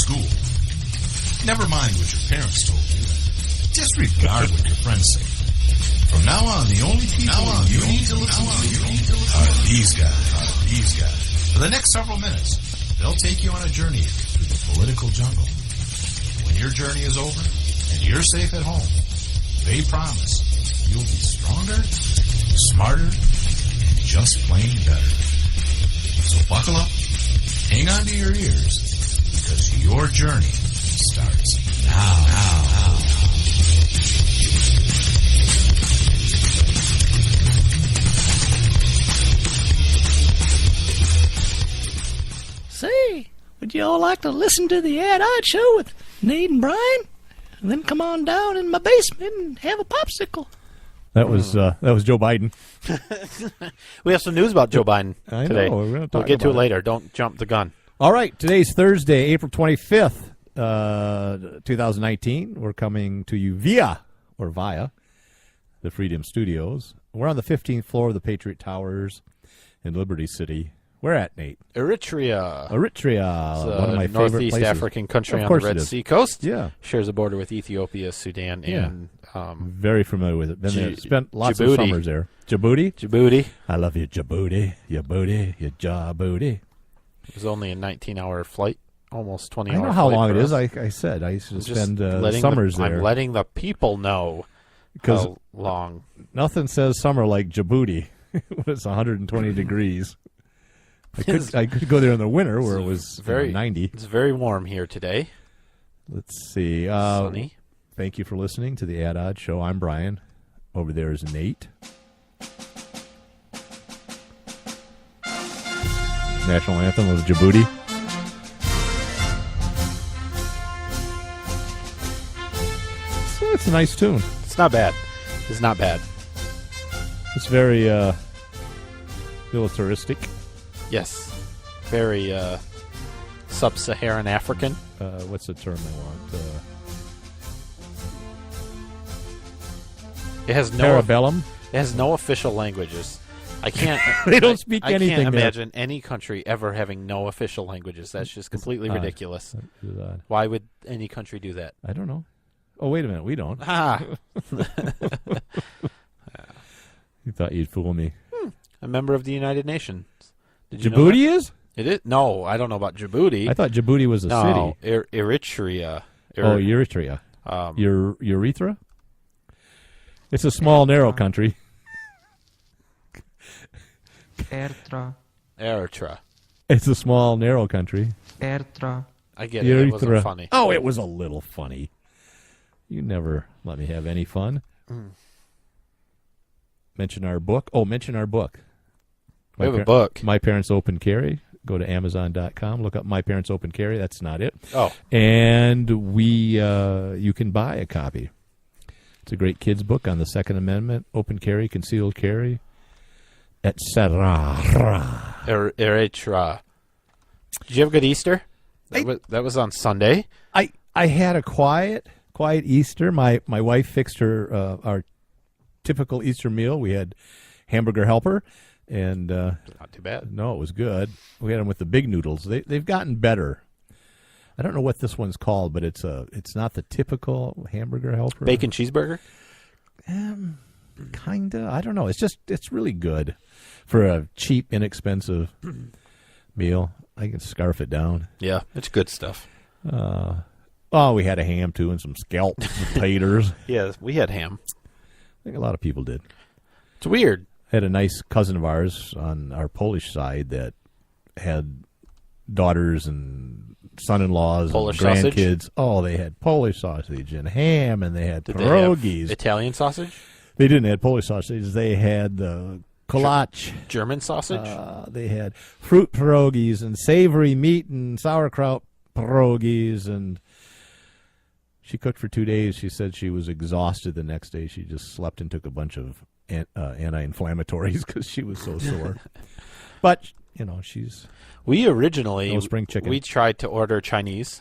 school. Never mind what your parents told you. Disregard what your friends say. From now on, the only people you need to listen to are these guys. For the next several minutes, they'll take you on a journey through the political jungle. When your journey is over and you're safe at home, they promise you'll be stronger, smarter, and just plain better. So buckle up, hang on to your ears, because your journey starts now. Say, would you all like to listen to the Ad Odd Show with Nate and Brian? And then come on down in my basement and have a popsicle. That was Joe Biden. We have some news about Joe Biden today. We're gonna We'll talk get to it about later. Don't jump the gun. All right, today's Thursday, April 25th, 2019. We're coming to you via the Freedom Studios. We're on the 15th floor of the Patriot Towers in Liberty City. Where at, Nate? Eritrea. Eritrea, one of my favorite Northeast places. African country Of on course the it Red is. Sea coast. Yeah. Shares a border with Ethiopia, Sudan, and Very familiar with it. Been there, spent lots Djibouti. of summers there. Djibouti? Djibouti. I love you, Djibouti. Your booty, your Djibouti. It was only a 19-hour flight, almost 20 I hours. know how long it is. I said I used to Just spend letting summers I'm there. letting the people know how long. Nothing says summer like Djibouti when it's 120 degrees. I could go there in the winter where it was 90. It's very warm here today. Let's see. Sunny. Thank you for listening to the Ad Odd Show. I'm Brian. Over there is Nate. National anthem of Djibouti. It's a nice tune. It's not bad. It's not bad. It's very militaristic. Yes. Very sub-Saharan African. What's the term I want? It has no Parabellum? It has no official languages. I can't. They don't speak I anything can't there. imagine any country ever having no official languages. That's just completely odd. ridiculous. That is odd. Why would any country do that? I don't know. Oh, wait a minute. We don't. Ah, You thought you'd fool me. a member of the United Nations. Did you know Djibouti is? that? It is. No, I don't know about Djibouti. I thought Djibouti was a no, city. Eritrea. Oh, Eritrea. Urethra? It's a small, narrow country. Eritrea. It's a small, narrow country. I get it. It wasn't Eritrea. funny. Oh, it was a little funny. You never let me have any fun. Mention our book. Oh, mention our book. We have a book. My Parents Open Carry. Go to Amazon.com. Look up My Parents Open Carry. That's not it. Oh. And you can buy a copy. It's a great kids book on the Second Amendment, open carry, concealed carry, etc. Eritrea. Did you have a good Easter? That was on Sunday. I had a quiet Easter. My wife fixed our typical Easter meal. We had hamburger helper, and Not too bad. no, it was good. We had them with the big noodles. They've gotten better. I don't know what this one's called, but it's not the typical hamburger helper. Bacon cheeseburger? Kinda. I don't know. It's really good for a cheap, inexpensive meal. I can scarf it down. Yeah, it's good stuff. We had a ham too and some scalp taters. Yeah, we had ham. I think a lot of people did. It's weird. I had a nice cousin of ours on our Polish side that had daughters and son-in-laws Polish and sausage? grandkids. Oh, they had Polish sausage and ham, and they had Did they have pierogies. Italian sausage? They didn't have Polish sausage. They had the kolache. German sausage? They had fruit pierogies and savory meat and sauerkraut pierogies. And she cooked for 2 days. She said she was exhausted the next day. She just slept and took a bunch of anti-inflammatories because she was so sore. But, she's... We originally, No spring chicken. we tried to order Chinese.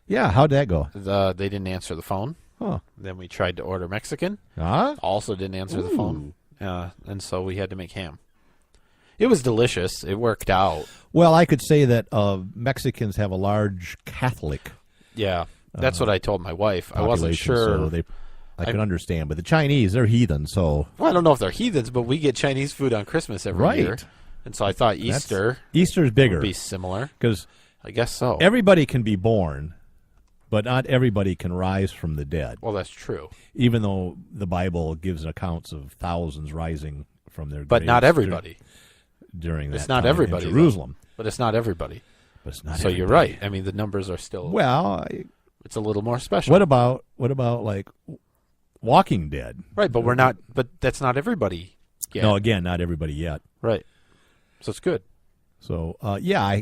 Yeah, how'd that go? They didn't answer the phone. Huh. Then we tried to order Mexican. Huh? Also didn't answer the phone. And so we had to make ham. It was delicious. It worked out. Well, I could say that Mexicans have a large Catholic Yeah, that's what I told my wife. I wasn't population, sure. so I can understand. But the Chinese, they're heathen, so... Well, I don't know if they're heathens, but we get Chinese food on Christmas every Right. year. And so I thought Easter Easter's bigger. would be similar. Because I guess so. everybody can be born, but not everybody can rise from the dead. Well, that's true. Even though the Bible gives accounts of thousands rising from their But not graves everybody. during that It's not time everybody, in though. Jerusalem. But it's not everybody. But it's not So you're everybody. right. I mean, the numbers are still... Well, it's a little more special. what about like Walking Dead? Right, but we're not... But that's not everybody yet. No, again, not everybody yet. Right. So it's good. So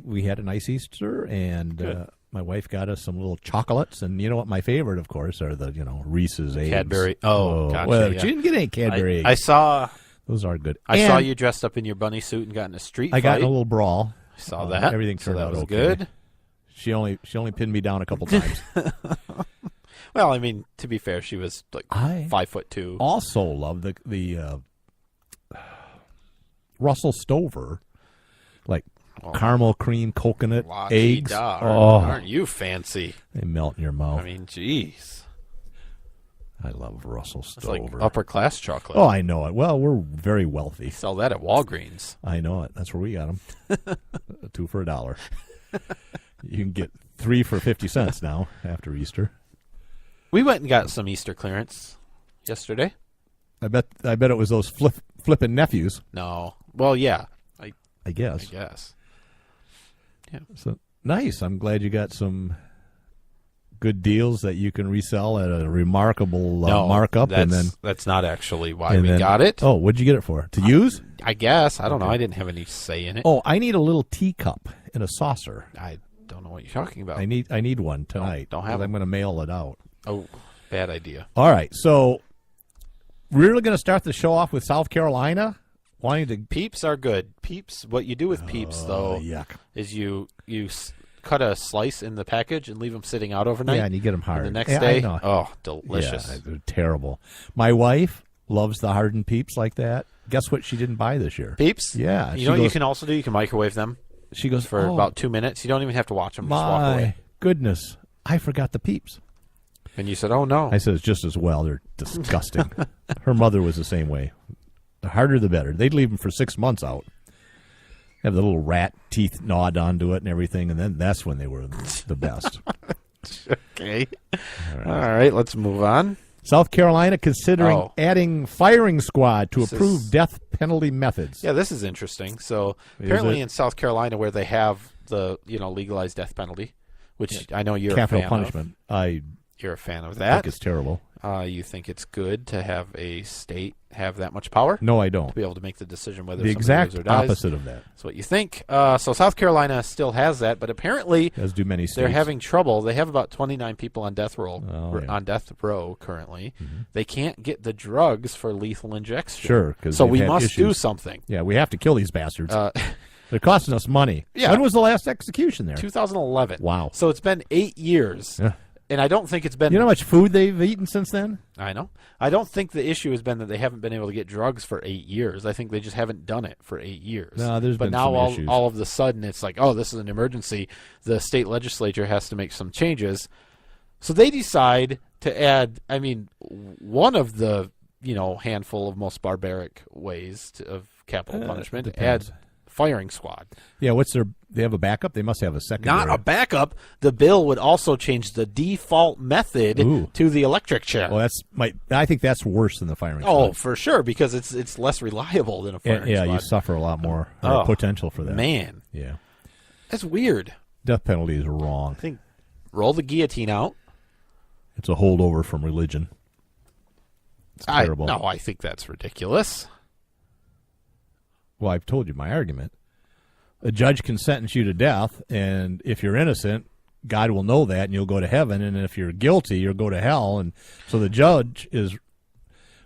we had a nice Easter, and Good. my wife got us some little chocolates, and you know what? My favorite, of course, are the Reese's eggs. Cadbury. Oh, gotcha, well, yeah. she didn't get any Cadbury I eggs. saw... Those are good. I saw And you dressed up in your bunny suit and got in a street I got fight. in a little brawl. I saw that. Everything So turned that out was okay. good. She only pinned me down a couple times. Well, I mean, to be fair, she was like I 5'2". also love the Russell Stover, like caramel cream coconut Lucky eggs. dog. Oh, Aren't you fancy? they melt in your mouth. I mean, jeez. I love Russell It's Stover. like upper class chocolate. Oh, I know it. Well, we're very wealthy. Sell that at Walgreens. I know it. That's where we got them. 2 for $1. You can get 3 for 50 cents now after Easter. We went and got some Easter clearance yesterday. I bet it was those flippin' nephews. No. Well, yeah. I I guess. guess. So nice. I'm glad you got some good deals that you can resell at a remarkable No, markup. That's, And then that's not actually why and we then- got it. Oh, what'd you get it for? To use? I guess. I don't know. I didn't have any say in it. Oh, I need a little teacup in a saucer. I don't know what you're talking about. I need one tonight. Don't have 'cause I'm them. going to mail it out. Oh, bad idea. All right. So we're really going to start the show off with South Carolina wanting to. Peeps are good. Peeps. What you do with Peeps, though, Yuck. is you cut a slice in the package and leave them sitting out overnight. Yeah, and you get them And hard. the next Yeah, I day, know. oh, delicious. Yeah, they're terrible. My wife loves the hardened Peeps like that. Guess what she didn't buy this year? Peeps? Yeah, You she know what you goes- can also do? You can microwave them She goes for "Oh, about 2 minutes. You don't even have to watch them. Just walk My away. goodness, I forgot the Peeps. And you said, oh, no. I said it's just as well. They're disgusting. Her mother was the same way. The harder, the better. They'd leave them for 6 months out. Have the little rat teeth gnawed onto it and everything, and then that's when they were the best. Okay. All right, let's move on. South Carolina considering Oh. adding firing squad to This approve is- death penalty methods. Yeah, this is interesting. So Is apparently it? in South Carolina where they have the, legalized death penalty, which I know you're Capital a fan punishment. I of. You're a fan of think that. it's terrible. You think it's good to have a state have that much power No, I don't. to be able to make the decision whether The somebody exact lives or dies? opposite of that, That's what you think. So South Carolina still has that, but apparently as do many states. they're having trouble. They have about 29 people on death row Oh, yeah. on death row currently. They can't get the drugs for lethal injection. Sure, 'cause so they've we had must do issues. something. Yeah, we have to kill these bastards. Uh, They're costing us money. Yeah. When was the last execution there? 2011. Wow. So it's been 8 years. Yeah. And I don't think it's been. You know how much food they've eaten since then? I know. I don't think the issue has been that they haven't been able to get drugs for 8 years. I think they just haven't done it for 8 years. No, there's but been now some issues. all of the sudden it's like, oh, this is an emergency. The state legislature has to make some changes. So they decide to add, one of the, handful of most barbaric ways of capital punishment, depends. add firing squad. Yeah, they have a backup? They must have a secondary. Not a backup. The bill would also change the default method Ooh. to the electric chair. Well, I think that's worse than the firing Oh, squad. for sure, because it's less reliable than a firing Yeah, squad. you suffer a lot more Oh, potential for that. Man, Yeah. that's weird. Death penalty is wrong. I think roll the guillotine out. It's a holdover from religion. It's terrible. I think that's ridiculous. Well, I've told you my argument. A judge can sentence you to death, and if you're innocent, God will know that, and you'll go to heaven. And if you're guilty, you'll go to hell. And so the judge is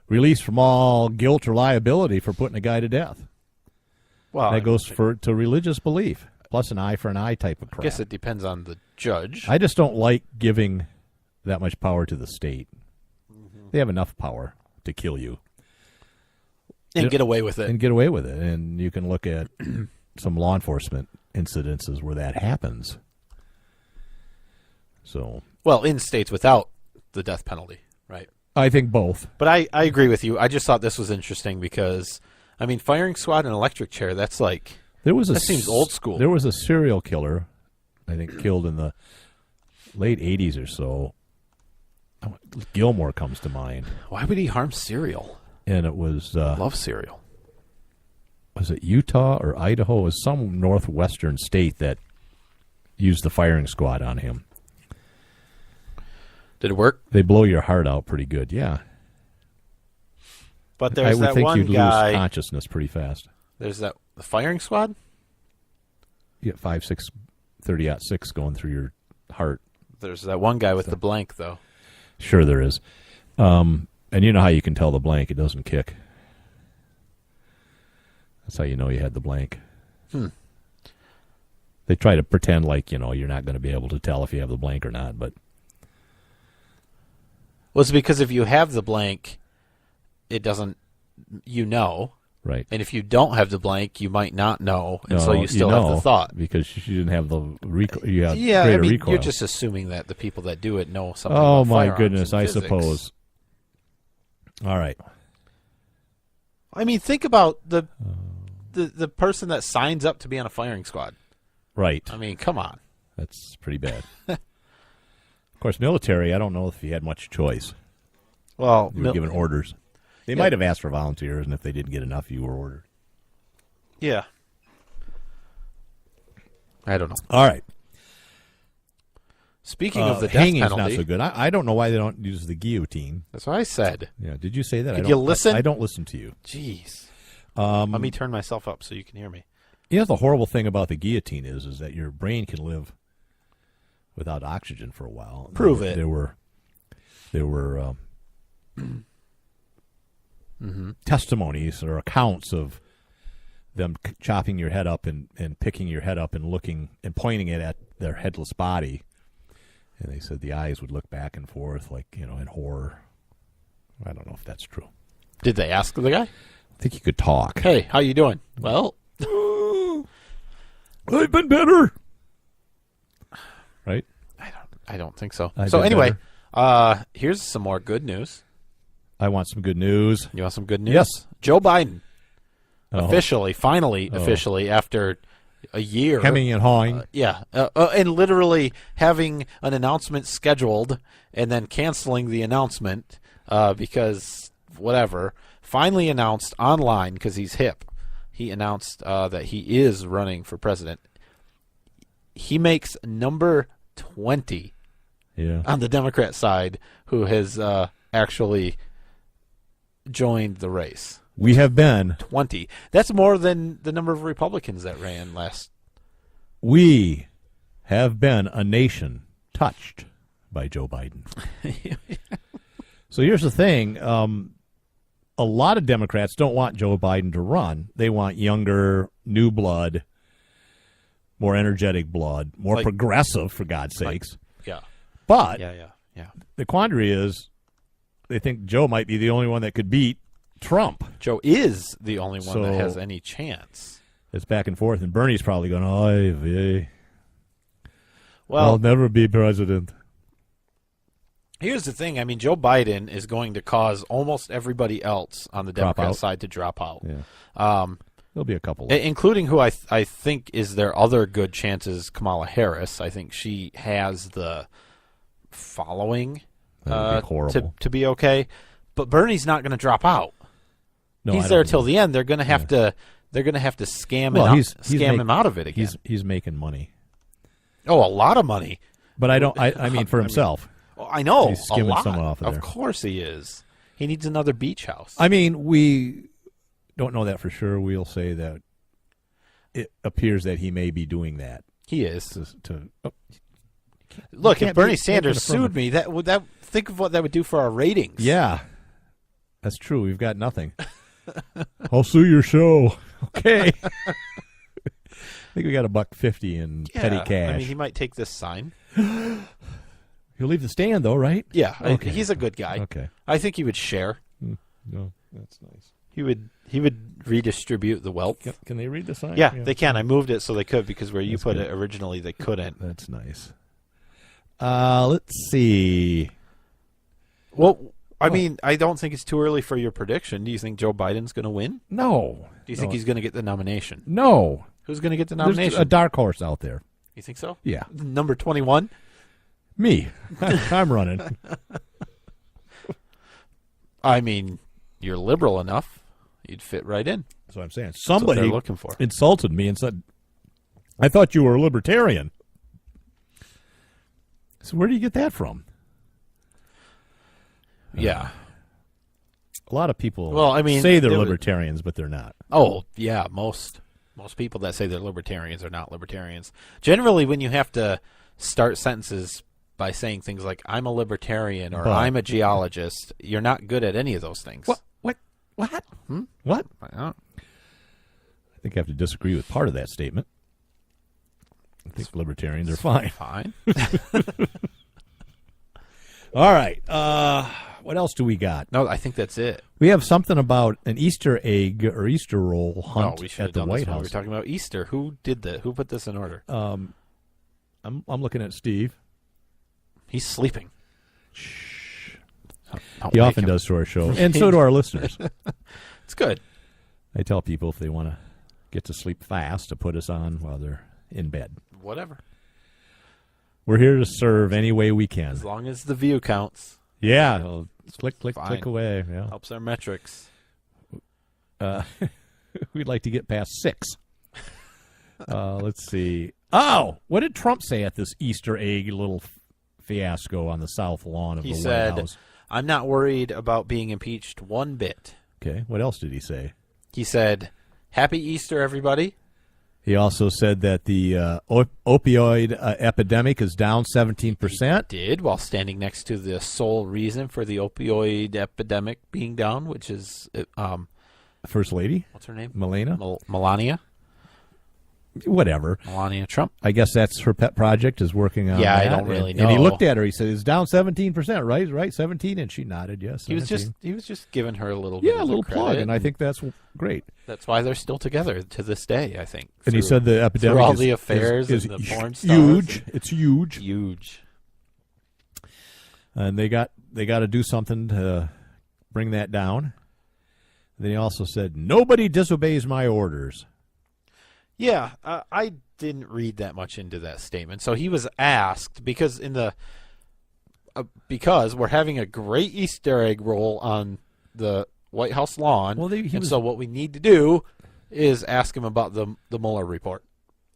released from all guilt or liability for putting a guy to death. Well, That goes to religious belief, plus an eye for an eye type of I crap. guess it depends on the judge. I just don't like giving that much power to the state. They have enough power to kill you. And get away with it. And get away with it. And you can look at some law enforcement incidences where that happens. So, well, in states without the death penalty, right? I think both. But I agree with you. I just thought this was interesting because, I mean, firing squad and electric chair, that's like, that seems old school. There was a serial killer, I think, killed in the late 80s or so. Gilmore comes to mind. Why would he harm cereal? And it was... Love cereal. Was it Utah or Idaho? It was some northwestern state that used the firing squad on him. Did it work? They blow your heart out pretty good, yeah. But there's I would that think one you'd guy. lose consciousness pretty fast. There's the firing squad? You get 5.6, 30-06 going through your heart. There's that one guy with the blank, though. Sure there is. And you know how you can tell the blank, it doesn't kick. That's how you know you had the blank. They try to pretend like, you're not going to be able to tell if you have the blank or not, but... Well, it's because if you have the blank, it doesn't, Right. And if you don't have the blank, you might not know, and so No, you still have the thought. Because you didn't have the recoil. You had Yeah, greater I mean, recoil. you're just assuming that the people that do it know something Oh, about my firearms goodness, and I physics. suppose. All right. I mean, think about the person that signs up to be on a firing squad. Right. I mean, come on. That's pretty bad. Of course, military, I don't know if you had much choice. Well, You were given orders. They might have asked for volunteers, and if they didn't get enough, you were ordered. yeah. I don't know. All right. Speaking of the death hanging's penalty, not so good. I don't know why they don't use the guillotine. that's what I said. Yeah, did you say that? Did I you don't, listen? I don't listen to you. Jeez. Let me turn myself up so you can hear me. The horrible thing about the guillotine is that your brain can live without oxygen for a while. Prove it. There were testimonies or accounts of them chopping your head up and picking your head up and looking and pointing it at their headless body. And they said the eyes would look back and forth like, in horror. I don't know if that's true. Did they ask the guy? I think he could talk. Hey, how you doing? Well, I've been better. Right? I don't think so. I've So been anyway, here's some more good news. I want some good news. You want some good news? Yes. Joe Biden Oh. finally, after a year. Hemming and hawing. And literally having an announcement scheduled and then canceling the announcement because whatever. Finally announced online because he's hip. He announced that he is running for president. He makes number 20 on the Democrat side who has actually joined the race. We have been. 20. That's more than the number of Republicans that ran last. We have been a nation touched by Joe Biden. So here's the thing. A lot of Democrats don't want Joe Biden to run. They want younger, new blood, more energetic blood, more progressive, for God's sakes. Yeah. But Yeah. the quandary is they think Joe might be the only one that could beat Trump. Joe is the only one that So- has any chance. It's back and forth, and Bernie's probably going, I'll Well, never be president. here's the thing. I mean, Joe Biden is going to cause almost everybody else on the Drop Democrat out. side to drop out, Yeah. There'll be a couple. including who I think is their other good chances, Kamala Harris. I think she has the following That would be horrible. to be okay. But Bernie's not going to drop out. No, He's I there don't till know. the end. They're going to have to. They're going to have to scam Well, him out of it again. He's making money, Oh, a lot of money. but I don't. I mean, for himself. Oh, I know. He's skimming a lot. someone off of there. course he is. He needs another beach house. I mean, we don't know that for sure. We'll say that it appears that he may be doing that. He is. Look, Look, can't if Bernie be Sanders making a sued me, that think of what that would do for our ratings. Yeah, that's true. We've got nothing. I'll sue your show. Okay. I think we got $1.50 in petty cash. I mean, he might take this sign. He'll leave the stand, though, right? Yeah, Okay. he's a good guy. Okay. I think he would share. No, that's nice. He would redistribute the wealth. Can they read the sign? Yeah, they can. I moved it so they could because where you That's put good. it originally, they couldn't. That's nice. Let's see. Well, I mean, I don't think it's too early for your prediction. Do you think Joe Biden's going to win? No. Do you think he's going to get the nomination? No. Who's going to get the There's nomination? a dark horse out there. You think so? Yeah. Number 21? Me. I'm running. I mean, you're liberal enough. You'd fit right in. That's what I'm saying. That's what Somebody they're looking for. insulted me and said, I thought you were a libertarian. So where do you get that from? Yeah. A lot of people Well, I mean, say they're there was- libertarians, but they're not. Oh, yeah, most people that say they're libertarians are not libertarians. Generally, when you have to start sentences by saying things like "I'm a libertarian" or But- "I'm a geologist," you're not good at any of those things. What? What? I don't- I think I have to disagree with part of that statement. I think libertarians are fine. Fine. All right. What else do we got? No, I think that's it. We have something about an Easter egg or Easter roll Oh, hunt we should have at the done White this when we House. were talking about Easter. Who did that? Who put this in order? I'm looking at Steve. He's sleeping. Don't He wake often him. does to our show, and so do our listeners. It's good. I tell people if they want to get to sleep fast to put us on while they're in bed. Whatever. We're here to serve any way we can. As long as the view counts, Yeah, well, click Fine. away. Yeah, helps our metrics. we'd like to get past 6. Let's see. Oh, what did Trump say at this Easter egg little fiasco on the south lawn of He the said, White House? "I'm not worried about being impeached one bit." Okay, what else did he say? He said, "Happy Easter, everybody." He also said that the opioid epidemic is down 17%. Did while standing next to the sole reason for the opioid epidemic being down, which is First Lady, what's her name? Melania, Melania whatever. Trump. I guess that's her pet project is working on. Yeah, I that. don't really And he know. looked at her. He said, "It's down 17%, right? Right, 17." And she nodded, yes. He was 17. just giving her a little bit Yeah, a of little credit, plug, and I think that's great. that's why they're still together to this day. I think. And he through- said the epidemic all is, the affairs is and the porn stars huge. and- It's huge, huge. and they got to do something to bring that down. Then he also said, "Nobody disobeys my orders." Yeah, I didn't read that much into that statement. So he was asked because because we're having a great Easter egg roll on the White House lawn, Well, so what we need to do is ask him about the Mueller report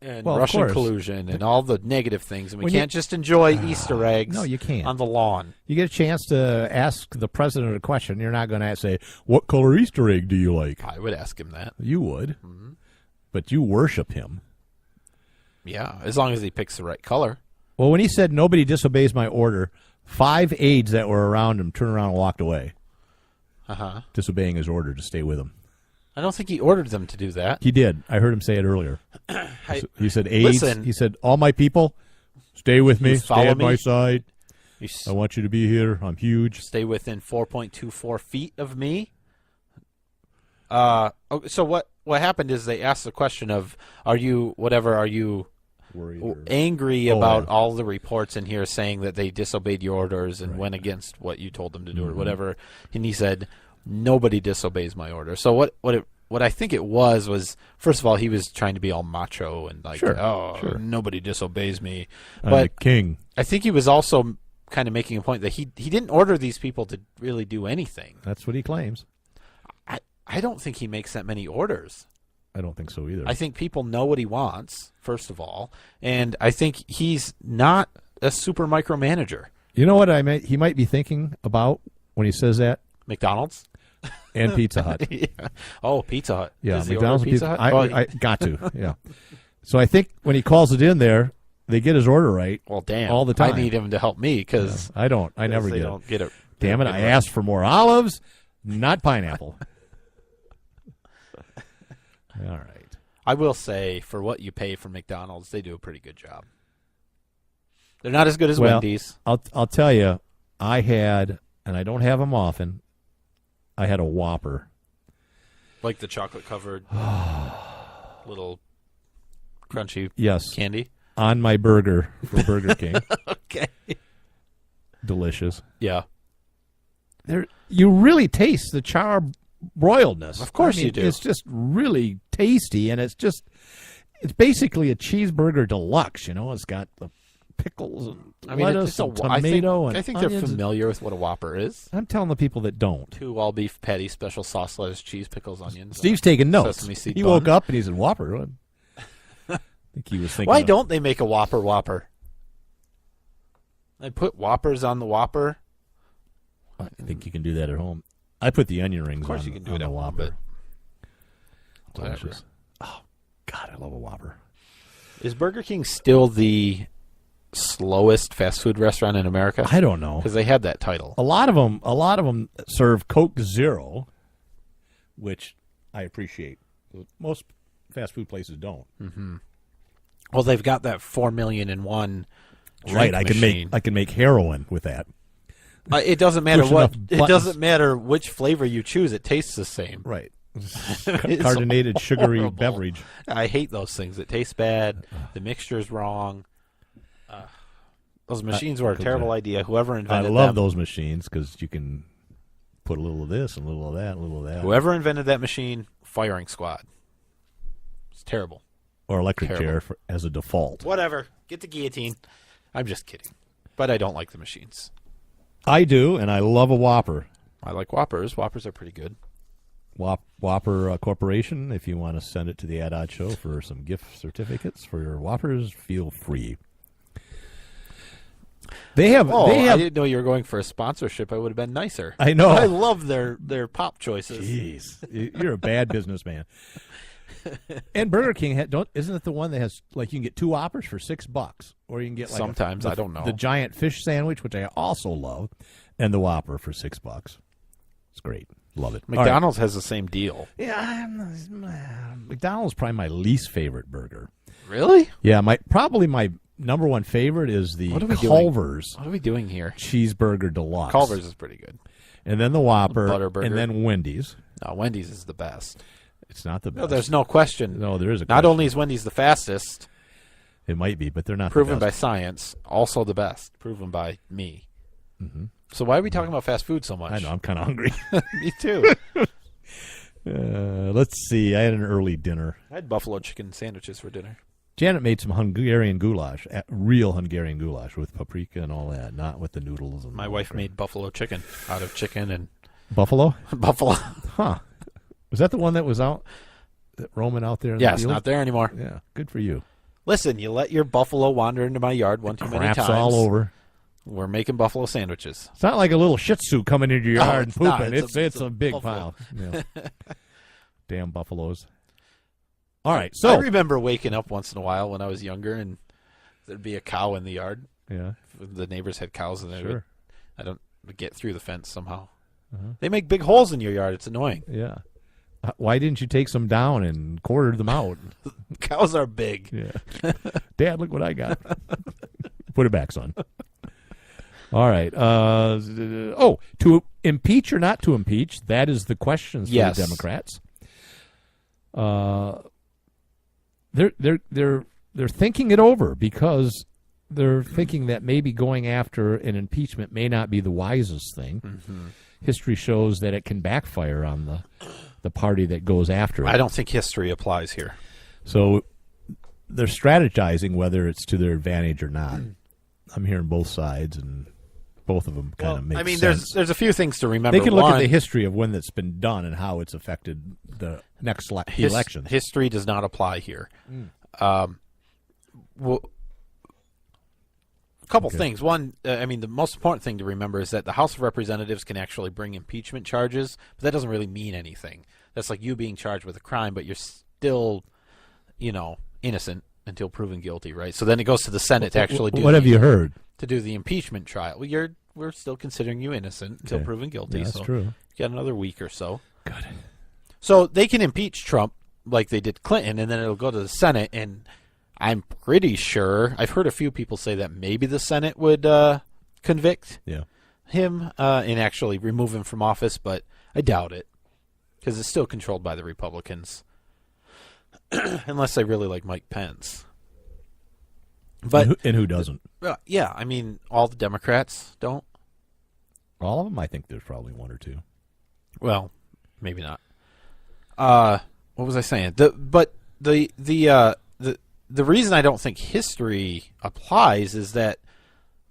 and Well, of Russian course. collusion and all the negative things, and we When you- can't just enjoy Easter eggs. No, you can't. on the lawn. You get a chance to ask the president a question. You're not going to say, "What color Easter egg do you like?" I would ask him that. You would, but you worship him. Yeah, as long as he picks the right color. Well, when he said nobody disobeys my order, 5 aides that were around him turned around and walked away, disobeying his order to stay with him. I don't think he ordered them to do that. He did. I heard him say it earlier. He said, "Aides." Listen. He said, "All my people, stay with me. You Stay follow at my me? side. You I want you to be here. I'm huge." stay within 4.24 feet of me. So what happened is they asked the question of, are you angry about all the reports in here saying that they disobeyed your orders and went against what you told them to do or whatever? And he said, "Nobody disobeys my order." So what I think it was first of all, he was trying to be all macho and like, Sure. nobody disobeys me. I'm But the king. I think he was also kind of making a point that he didn't order these people to really do anything. That's what he claims. I don't think he makes that many orders. I don't think so either. I think people know what he wants, first of all, and I think he's not a super micromanager. You know what he might be thinking about when he says that? McDonald's And Pizza Hut. yeah. Oh, Pizza Hut. Yeah, Does he McDonald's order and Pizza Hut? I got to. Yeah. So I think when he calls it in there, they get his order right. Well, damn. all the time. I need him to help me because I don't. I never they get it. don't get it. Damn it! I asked for more olives, not pineapple. All right. I will say, for what you pay for McDonald's, they do a pretty good job. They're not as good as Well, Wendy's. I'll tell you, I had, and I don't have them often. I had a Whopper, Like the chocolate covered little crunchy Yes. candy. On my burger from Burger King. Okay. Delicious. Yeah. You really taste the charbroiledness. Of course you do. It's just really tasty, and it's basically a cheeseburger deluxe. It's got the pickles and lettuce and tomato and I think onions. they're familiar with what a Whopper is. I'm telling the people that don't. 2 all-beef patty, special sauce, lettuce, cheese, pickles, onions. Steve's taking notes. Sesame seed He bun. woke up and he said, Whopper. I think he was thinking. Why don't they make a Whopper? They put Whoppers on the Whopper. I think you can do that at home. I put the onion rings Of course on, you can do on it the at home, Whopper. but whatever. Delicious. Oh, God, I love a Whopper. Is Burger King still the slowest fast food restaurant in America? I don't know. Because they had that title. A lot of them serve Coke Zero, which I appreciate. Most fast food places don't. Well, they've got that 4 million in one. Right, I machine. can make heroin with that. It doesn't matter Push what. enough It buttons. doesn't matter which flavor you choose. It tastes the same. Right. It's Carbonated, sugary horrible. beverage. I hate those things. It tastes bad. The mixture's wrong. Those machines were a terrible idea. Whoever I invented love them, those machines because you can put a little of this and a little of that, and a little of that. whoever invented that machine, firing squad. It's terrible. Or electric Terrible. chair as a default. Whatever. Get the guillotine. I'm just kidding. But I don't like the machines. I do, and I love a Whopper. I like Whoppers. Whoppers are pretty good. Whopper Corporation, if you want to send it to the Ad Odd Show for some gift certificates for your Whoppers, feel free. They have. I didn't know you were going for a sponsorship. I would have been nicer. I know. I love their pop choices. Jeez, you're a bad businessman. And Burger King isn't it the one that has you can get 2 Whoppers for $6, or you can get Sometimes, I don't know. the giant fish sandwich, which I also love, and the Whopper for $6. It's great, love it. All right. McDonald's has the same deal. Yeah, McDonald's is probably my least favorite burger. Really? Yeah, probably my number one favorite is the What are we doing? Culver's What are we doing here? cheeseburger deluxe. Culver's is pretty good. And then the Whopper, Butterburger. and then Wendy's. No, Wendy's is the best. It's not the best. No, there's no question. No, there is a Not question. only is Wendy's the fastest, It might be, but they're not proven the by best. science, also the best, proven by me. Mm-hmm. So why are we talking about fast food so much? I know, I'm kind of hungry. Me too. Let's see. I had an early dinner. I had buffalo chicken sandwiches for dinner. Janet made some Hungarian goulash, real Hungarian goulash with paprika and all that, not with the noodles. And My wife made buffalo chicken out of chicken and buffalo. buffalo. Huh? Was that the one that was out, roaming out there? In Yeah, the it's field? not there anymore. Yeah, good for you. Listen, you let your buffalo wander into my yard one too many Craps times. all over. We're making buffalo sandwiches. It's not like a little Shih Tzu coming into your yard and it's not. pooping. It's a big buffalo. pile. Yeah. Damn buffaloes. All right, I so remember waking up once in a while when I was younger, and there'd be a cow in the yard. yeah, The neighbors had cows, and sure, I don't get through the fence somehow. They make big holes in your yard. It's annoying. yeah. Why didn't you take some down and quarter them out? Cows are big. Yeah, Dad, look what I got. Put it back, son. All right. To impeach or not to impeach? That is the question for Yes. the Democrats. They're thinking it over because they're thinking that maybe going after an impeachment may not be the wisest thing. Mm-hmm. History shows that it can backfire on the party that goes after it. I don't think history applies here. So they're strategizing whether it's to their advantage or not. I'm hearing both sides, and both of them kind of make I mean, sense. there's a few things to remember. They can look at One, the history of when that's been done and how it's affected the next elections. History does not apply here. Well, a couple things. One, the most important thing to remember is that the House of Representatives can actually bring impeachment charges, but that doesn't really mean anything. That's like you being charged with a crime, but you're still, innocent until proven guilty, right? So then it goes to the Senate to actually do. What have you heard? To do the impeachment trial? Well, we're still considering you innocent until Okay. proven guilty. Yeah, that's so true. you got another week or so. Good. So they can impeach Trump like they did Clinton, and then it'll go to the Senate. And I'm pretty sure I've heard a few people say that maybe the Senate would convict Yeah. him and actually remove him from office, but I doubt it. because it's still controlled by the Republicans, unless they really like Mike Pence. But and who doesn't? Yeah, I mean, all the Democrats don't. All of them? I think there's probably one or two. Well, maybe not. What was I saying? The reason I don't think history applies is that,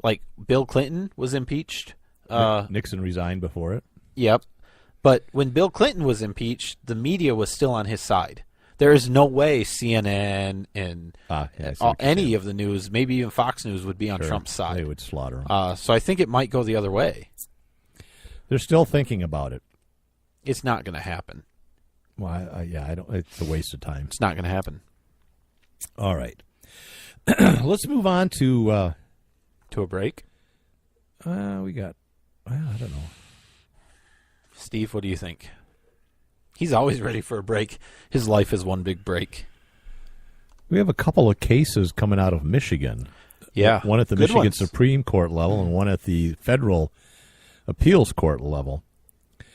like, Bill Clinton was impeached. Nixon resigned before it. Yep. But when Bill Clinton was impeached, the media was still on his side. There is no way CNN and any of the news, maybe even Fox News, would be on Trump's side. They would slaughter him. So I think it might go the other way. They're still thinking about it. It's not going to happen. Well, I don't. It's a waste of time. It's not going to happen. All right. Let's move on to a break. We got. Well, I don't know. Steve, what do you think? He's always ready for a break. His life is one big break. We have a couple of cases coming out of Michigan. Yeah. One at the Michigan Supreme Court level and one at the federal appeals court level. Do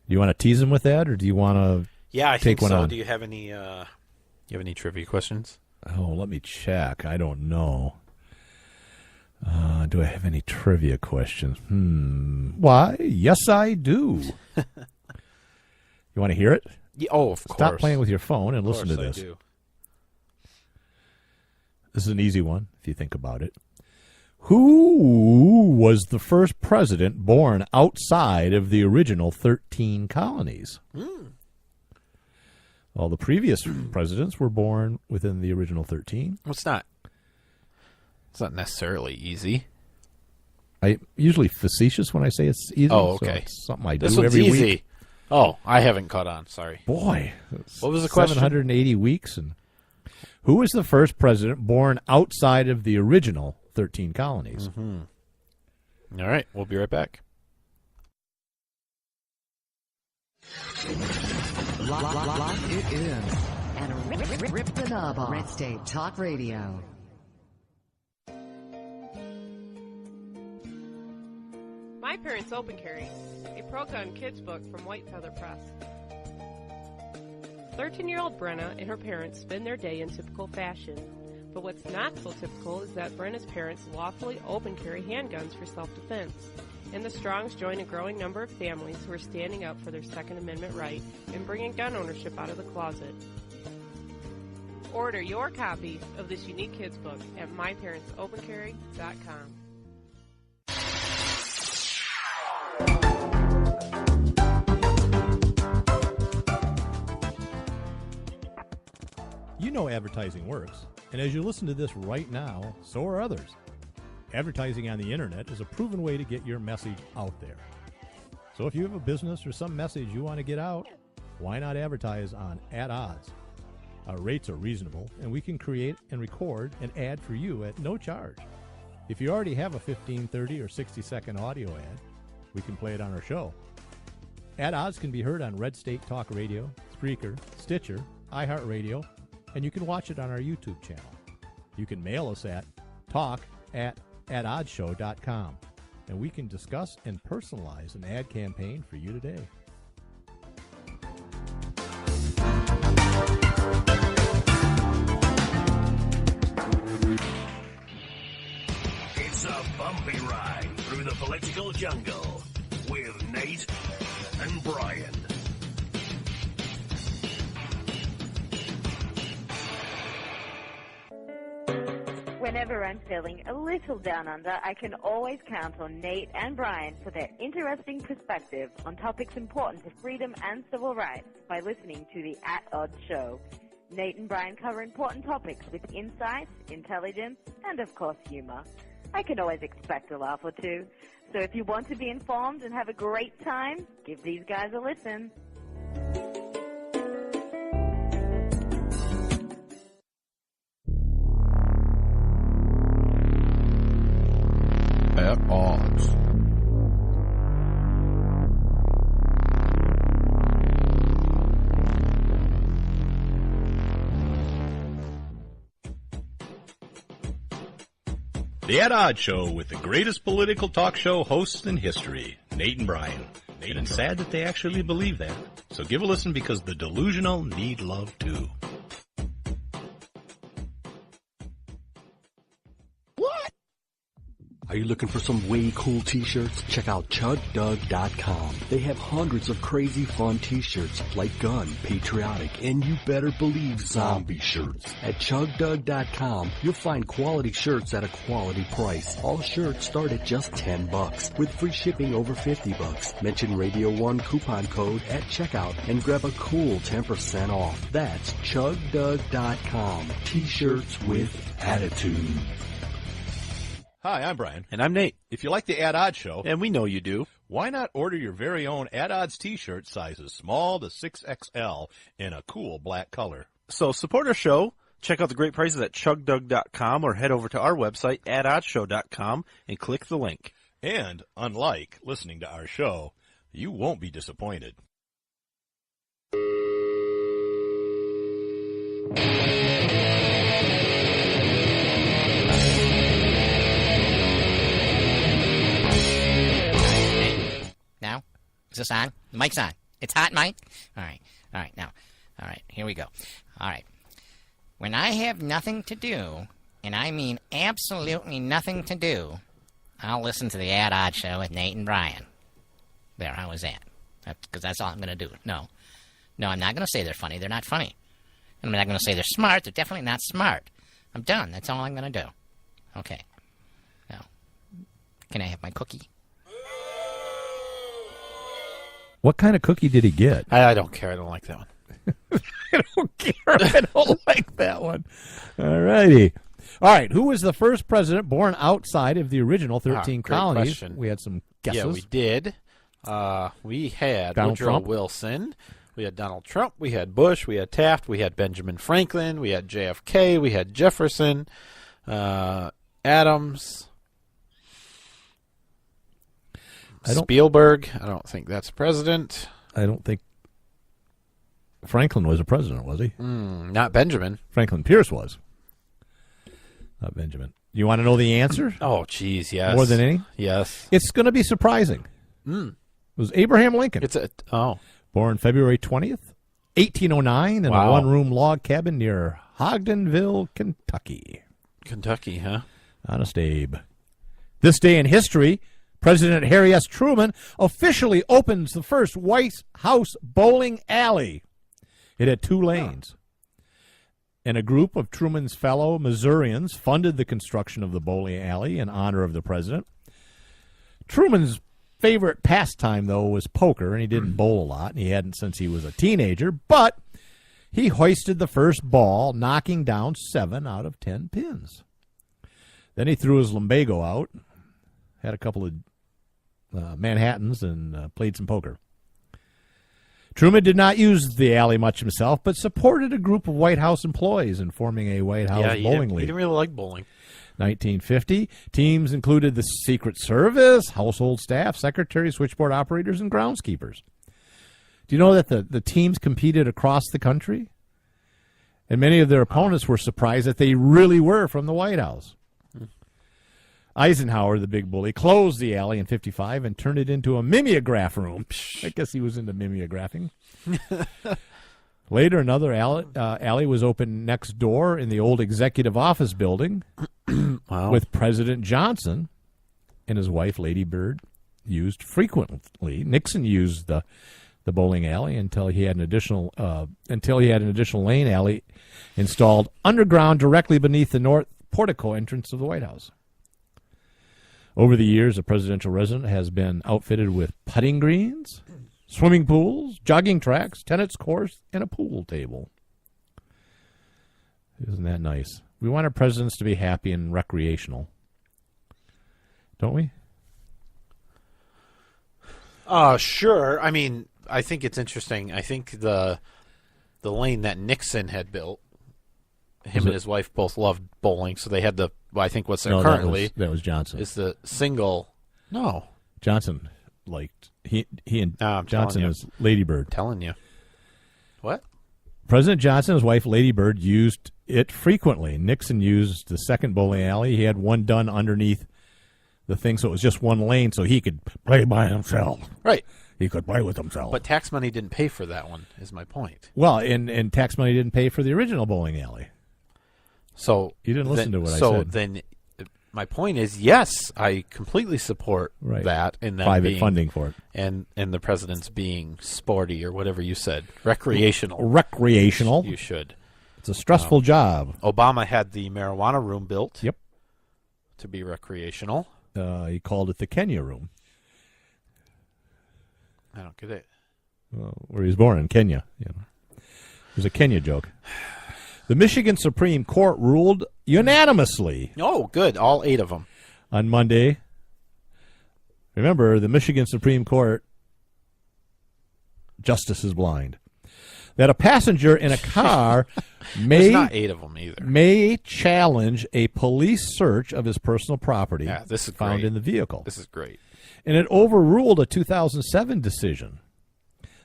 you want to tease him with that, or do you want to I take think one so. on? Do you have any trivia questions? Oh, let me check. I don't know. Do I have any trivia questions? Why, yes, I do. You want to hear it? Yeah, of course. Stop playing with your phone and listen to this. I do. This is an easy one, if you think about it. Who was the first president born outside of the original 13 colonies? Well, the previous presidents were born within the original 13. Well, it's not necessarily easy. I'm usually facetious when I say it's easy. Oh, okay. So it's something I This do one's every easy. week. Oh, I haven't caught on. Sorry. Boy. What was the question? 780 weeks. And who was the first president born outside of the original 13 colonies? Mm-hmm. All right. We'll be right back. Lock it in and rip the knob off. Red State Talk Radio. My Parents Open Carry, a pro-gun kids book from White Feather Press. 13-year-old Brenna and her parents spend their day in typical fashion. But what's not so typical is that Brenna's parents lawfully open carry handguns for self-defense. And the Strongs join a growing number of families who are standing up for their Second Amendment right and bringing gun ownership out of the closet. Order your copy of this unique kids book at myparentsopencarry.com. You know advertising works, and as you listen to this right now, so are others. Advertising on the internet is a proven way to get your message out there. So if you have a business or some message you want to get out, why not advertise on At Odds? Our rates are reasonable, and we can create and record an ad for you at no charge. If you already have a 15, 30, or 60-second audio ad, we can play it on our show. At Odds can be heard on Red State Talk Radio, Spreaker, Stitcher, iHeartRadio, and you can watch it on our YouTube channel. You can mail us at talk@oddshow.com, and we can discuss and personalize an ad campaign for you today. It's a bumpy ride through the political jungle with Nate and Brian. Whenever I'm feeling a little down under, I can always count on Nate and Brian for their interesting perspective on topics important to freedom and civil rights by listening to the At Odds Show. Nate and Brian cover important topics with insight, intelligence, and of course humor. I can always expect a laugh or two. So if you want to be informed and have a great time, give these guys a listen. At Odds. The At Odds Show with the greatest political talk show hosts in history, Nate and Brian. And sad that they actually believe that. So give a listen because the delusional need love too. Are you looking for some way cool t-shirts? Check out ChugDug.com. They have hundreds of crazy fun t-shirts like gun, patriotic, and you better believe zombie shirts. At ChugDug.com, you'll find quality shirts at a quality price. All shirts start at just $10 with free shipping over $50. Mention Radio 1 coupon code at checkout and grab a cool 10% off. That's ChugDug.com. T-shirts with attitude. Hi, I'm Brian. And I'm Nate. If you like the At Odds show, And we know you do. why not order your very own At Odds t-shirt sizes small to 6XL in a cool black color? So support our show. Check out the great prices at ChugDug.com or head over to our website, AtOddsShow.com, and click the link. And, unlike listening to our show, you won't be disappointed. Now, is this on? The mic's on. It's hot, Mike? All right, now. All right, here we go. All right. When I have nothing to do, and I mean absolutely nothing to do, I'll listen to the At Odds show with Nate and Brian. There, how was that? Because that's all I'm going to do. No, I'm not going to say they're funny. They're not funny. And I'm not going to say they're smart. They're definitely not smart. I'm done. That's all I'm going to do. Okay. Now, can I have my cookie? What kind of cookie did he get? I don't care. I don't like that one. I don't care. I don't like that one. All righty. All right. Who was the first president born outside of the original 13 great colonies? question. We had some guesses. Yeah, we did. We had Donald Woodrow Trump. Wilson. We had Donald Trump. We had Bush. We had Taft. We had Benjamin Franklin. We had JFK. We had Jefferson. Adams. Spielberg. I don't think that's president. I don't think Franklin was a president, was he? Not Benjamin. Franklin Pierce was. Not Benjamin. You want to know the answer? Oh, geez, yes. More than any? Yes. It's going to be surprising. It was Abraham Lincoln. Born February 20th, 1809, in a one-room log cabin near Ogdenville, Kentucky. Kentucky, huh? Honest Abe. This day in history, President Harry S. Truman officially opens the first White House bowling alley. It had 2 lanes. And a group of Truman's fellow Missourians funded the construction of the bowling alley in honor of the president. Truman's favorite pastime, though, was poker, and he didn't bowl a lot, and he hadn't since he was a teenager, but he hoisted the first ball, knocking down 7 out of 10 pins. Then he threw his lumbago out, had a couple of Manhattans, and played some poker. Truman did not use the alley much himself, but supported a group of White House employees in forming a White House bowling league. He didn't really like bowling. 1950, teams included the Secret Service, household staff, secretaries, switchboard operators, and groundskeepers. Do you know that the teams competed across the country? And many of their opponents were surprised that they really were from the White House. Eisenhower, the big bully, closed the alley in 55 and turned it into a mimeograph room. I guess he was into mimeographing. Later, another alley was opened next door in the old executive office building with President Johnson and his wife, Lady Bird, used frequently. Nixon used the bowling alley until he had an additional lane alley installed underground directly beneath the north portico entrance of the White House. Over the years, a presidential residence has been outfitted with putting greens, swimming pools, jogging tracks, tennis courts, and a pool table. Isn't that nice? We want our presidents to be happy and recreational. Don't we? Sure. I mean, I think it's interesting. I think the lane that Nixon had built, him and his wife both loved bowling, so they had I think what's there currently. That was Johnson. Is the single. No. Johnson liked. He and I'm Johnson telling you. is Lady Bird. Telling you. What? President Johnson and his wife, Lady Bird, used it frequently. Nixon used the second bowling alley. He had one done underneath the thing, so it was just one lane, so he could play by himself. Right. He could play with himself. But tax money didn't pay for that one, is my point. Well, and tax money didn't pay for the original bowling alley. So you didn't listen to what I said. So then, my point is, yes, I completely support that, and then private funding for it, and the president's being sporty or whatever you said, recreational. Recreational. You should. It's a stressful job. Obama had the marijuana room built. Yep. To be recreational. He called it the Kenya room. I don't get it. Where he was born in Kenya. You know. It was a Kenya joke. The Michigan Supreme Court ruled unanimously. Oh, good. All 8 of them. On Monday. Remember, the Michigan Supreme Court, justice is blind. That a passenger in a car There's not 8 of them either. may challenge a police search of his personal property this is found great. in the vehicle. This is great. And it overruled a 2007 decision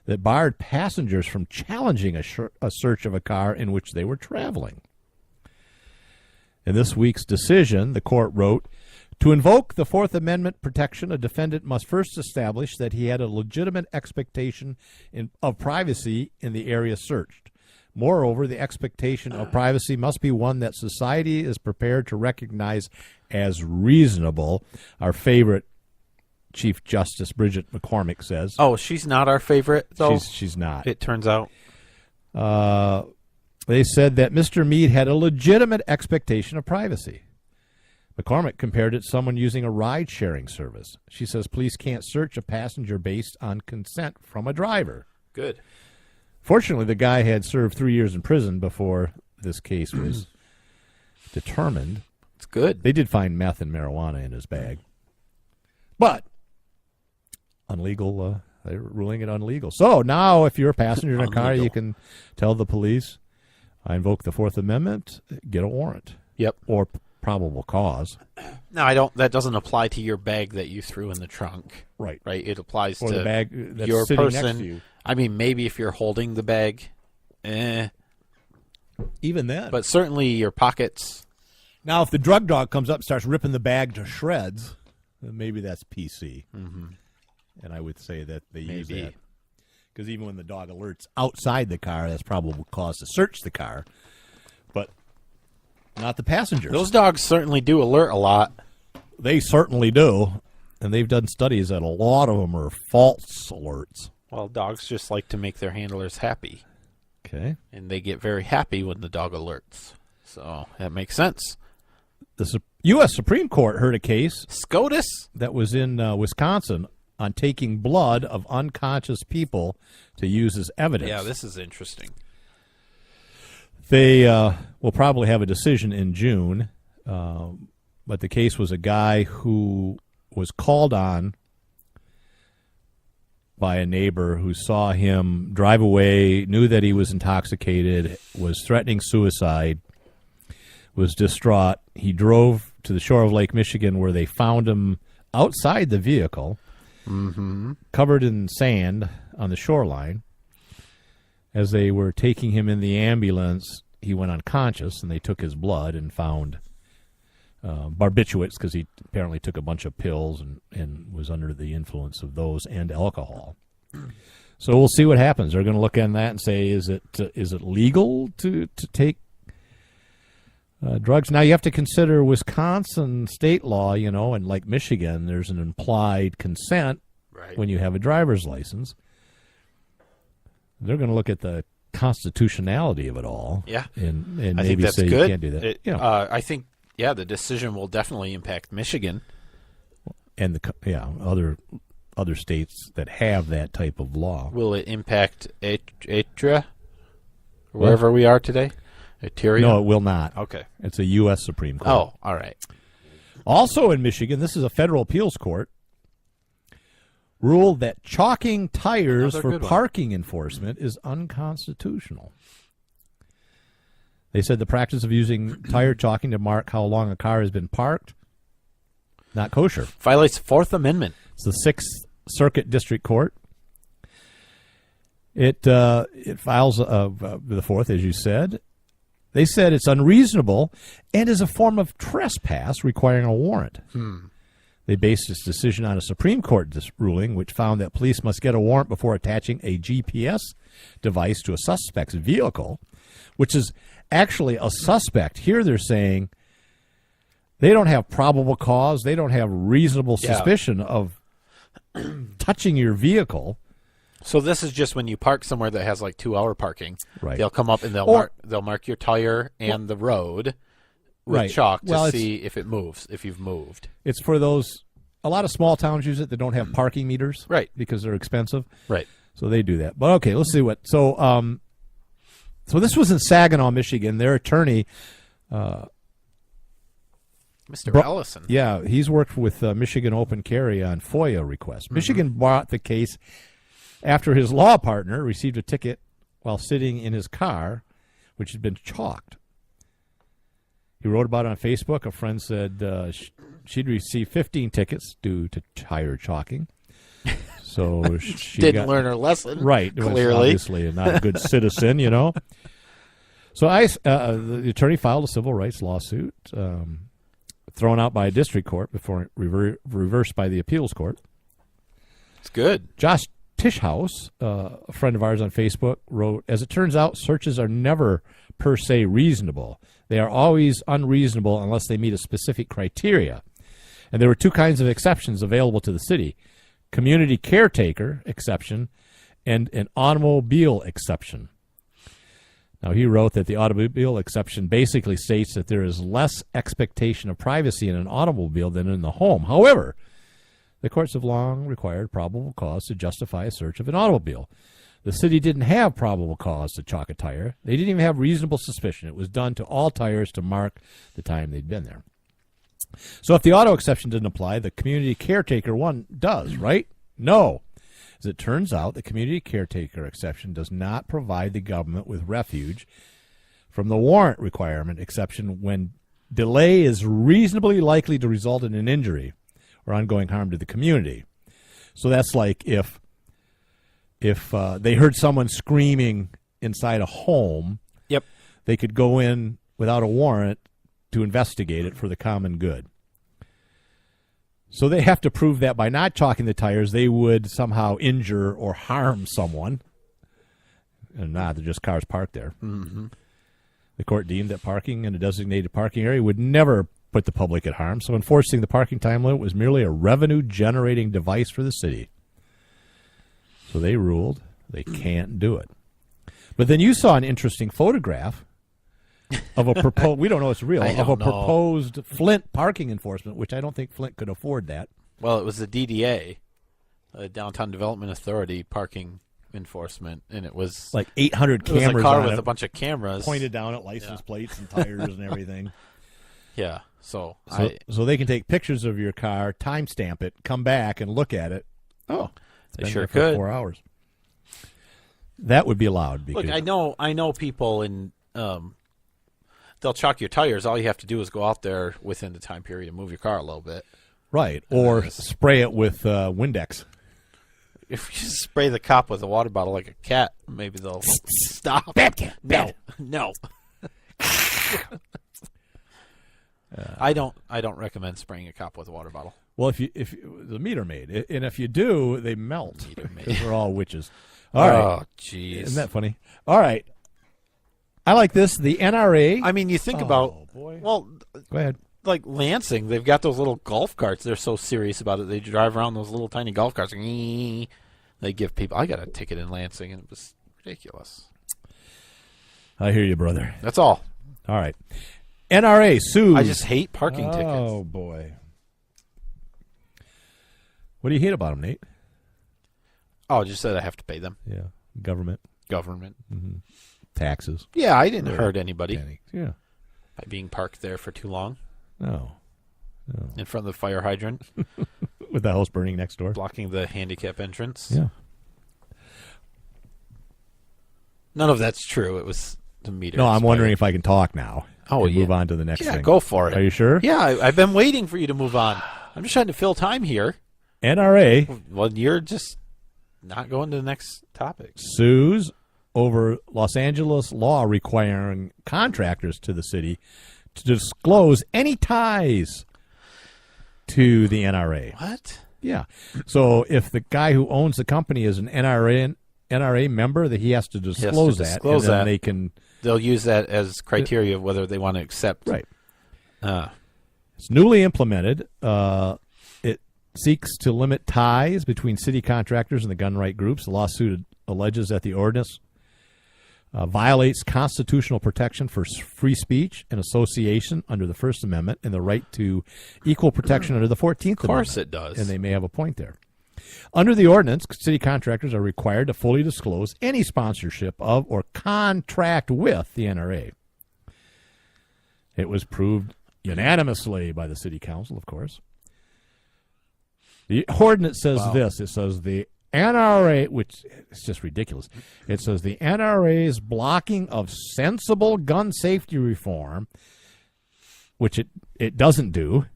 that barred passengers from challenging a search of a car in which they were traveling. In this week's decision, the court wrote, to invoke the Fourth Amendment protection, a defendant must first establish that he had a legitimate expectation of privacy in the area searched. Moreover, the expectation of privacy must be one that society is prepared to recognize as reasonable. Our favorite Chief Justice Bridget McCormick says. Oh, she's not our favorite, though? She's not. It turns out. They said that Mr. Meade had a legitimate expectation of privacy. McCormick compared it to someone using a ride-sharing service. She says police can't search a passenger based on consent from a driver. Good. Fortunately, the guy had served 3 years in prison before this case was determined. It's good. They did find meth and marijuana in his bag. But unlegal, they're ruling it unlegal. So now if you're a passenger in a car, you can tell the police, I invoke the Fourth Amendment, get a warrant. Yep. Or probable cause. No, that doesn't apply to your bag that you threw in the trunk. Right. Right. It applies or to the bag that's your sitting person. next to you. I mean, maybe if you're holding the bag, even then. But certainly your pockets. Now, if the drug dog comes up and starts ripping the bag to shreds, then maybe that's PC. Mm-hmm. And I would say that they use that. Because even when the dog alerts outside the car, that's probable cause to search the car. But not the passengers. Those dogs certainly do alert a lot. They certainly do. And they've done studies that a lot of them are false alerts. Well, dogs just like to make their handlers happy. Okay. And they get very happy when the dog alerts. So that makes sense. The U.S. Supreme Court heard a case SCOTUS that was in Wisconsin on taking blood of unconscious people to use as evidence. Yeah, this is interesting. They will probably have a decision in June, but the case was a guy who was called on by a neighbor who saw him drive away, knew that he was intoxicated, was threatening suicide, was distraught. He drove to the shore of Lake Michigan where they found him outside the vehicle, covered in sand on the shoreline. As they were taking him in the ambulance, he went unconscious, and they took his blood and found barbiturates because he apparently took a bunch of pills and was under the influence of those and alcohol. So we'll see what happens. They're going to look at that and say, is it legal to take drugs? Now you have to consider Wisconsin state law, and like Michigan, there's an implied consent when you have a driver's license. They're going to look at the constitutionality of it all. Yeah. And I maybe think that's say good. you can't do that. I think, the decision will definitely impact Michigan. And other states that have that type of law. Will it impact Atria? Wherever we are today? Atria? No, it will not. Okay. It's a U.S. Supreme Court. Oh, all right. Also in Michigan, this is a federal appeals court, ruled that chalking tires for parking enforcement is unconstitutional. They said the practice of using tire chalking to mark how long a car has been parked, not kosher. Violates the Fourth Amendment. It's the Sixth Circuit District Court. It files the Fourth, as you said. They said it's unreasonable and is a form of trespass requiring a warrant. They based its decision on a Supreme Court ruling, which found that police must get a warrant before attaching a GPS device to a suspect's vehicle, which is actually a suspect. Here they're saying they don't have probable cause. They don't have reasonable suspicion of touching your vehicle. So this is just when you park somewhere that has like 2-hour parking. Right. They'll come up and they'll mark your tire and the road with chalk to see if it moves, if you've moved. It's for those. A lot of small towns use it that don't have parking meters, right? Because they're expensive, right? So they do that. But okay, let's see what. So this was in Saginaw, Michigan. Their attorney, Mr. Ellison. Yeah, he's worked with Michigan Open Carry on FOIA requests. Michigan brought the case after his law partner received a ticket while sitting in his car, which had been chalked. He wrote about it on Facebook. A friend said she'd received 15 tickets due to tire chalking. So she didn't learn her lesson. Right. Clearly. Obviously not a good citizen, you know. So the attorney filed a civil rights lawsuit thrown out by a district court before reversed by the appeals court. It's good. Josh Tishhouse, a friend of ours on Facebook, wrote, as it turns out, searches are never per se reasonable. They are always unreasonable unless they meet a specific criteria. And there were two kinds of exceptions available to the city: community caretaker exception and an automobile exception. Now, he wrote that the automobile exception basically states that there is less expectation of privacy in an automobile than in the home. However, the courts have long required probable cause to justify a search of an automobile. The city didn't have probable cause to chalk a tire. They didn't even have reasonable suspicion. It was done to all tires to mark the time they'd been there. So if the auto exception didn't apply, the community caretaker one does, right? No. As it turns out, the community caretaker exception does not provide the government with refuge from the warrant requirement exception when delay is reasonably likely to result in an injury or ongoing harm to the community. So that's like if they heard someone screaming inside a home, yep, they could go in without a warrant to investigate it for the common good. So they have to prove that by not chalking the tires, they would somehow injure or harm someone. And not, they're just cars parked there. Mm-hmm. The court deemed that parking in a designated parking area would never put the public at harm, so enforcing the parking time limit was merely a revenue-generating device for the city. So they ruled they can't do it. But then you saw an interesting photograph of a proposed, we don't know it's real, of a proposed Flint parking enforcement, which I don't think Flint could afford that. Well, it was the DDA, Downtown Development Authority parking enforcement, and it was like 800 cameras. It was a car on with it, a bunch of cameras pointed down at license plates and tires and everything. Yeah, so they can take pictures of your car, timestamp it, come back and look at it. Oh, they sure for could. 4 hours. That would be allowed. Because look, I know people in. They'll chalk your tires. All you have to do is go out there within the time period and move your car a little bit. Right, or spray it with Windex. If you spray the cop with a water bottle like a cat, maybe they'll stop. Bad cat. Bad. No. I don't recommend spraying a cop with a water bottle. Well, if the meter maid, and if you do, they melt. Because we're all witches. All right. Oh, jeez. Isn't that funny? All right. I like this. The NRA. I mean, you think about. Boy. Well, go ahead. Like Lansing, they've got those little golf carts. They're so serious about it. They drive around those little tiny golf carts. They give people. I got a ticket in Lansing, and it was ridiculous. I hear you, brother. That's all. All right. NRA sues. I just hate parking tickets. Oh, boy. What do you hate about them, Nate? Oh, just that I have to pay them. Yeah. Government. Mm-hmm. Taxes. Yeah, I didn't hurt anybody. Yeah. By being parked there for too long. No. In front of the fire hydrant. With the house burning next door. Blocking the handicap entrance. Yeah. None of that's true. It was the meter. No, I'm wondering if I can talk now. Oh, yeah. Move on to the next thing. Yeah, go for it. Are you sure? Yeah, I've been waiting for you to move on. I'm just trying to fill time here. NRA. Well, you're just not going to the next topic. Sues over Los Angeles law requiring contractors to the city to disclose any ties to the NRA. What? Yeah. So if the guy who owns the company is an NRA member, that he has to disclose that. Disclose and then that. they can. They'll use that as criteria of whether they want to accept. Right. It's newly implemented. It seeks to limit ties between city contractors and the gun right groups. The lawsuit alleges that the ordinance violates constitutional protection for free speech and association under the First Amendment and the right to equal protection under the 14th Amendment. Of course it does. And they may have a point there. Under the ordinance, city contractors are required to fully disclose any sponsorship of or contract with the NRA. It was proved unanimously by the city council, of course. The ordinance says this. It says the NRA, which is just ridiculous. It says the NRA's blocking of sensible gun safety reform, which it doesn't do.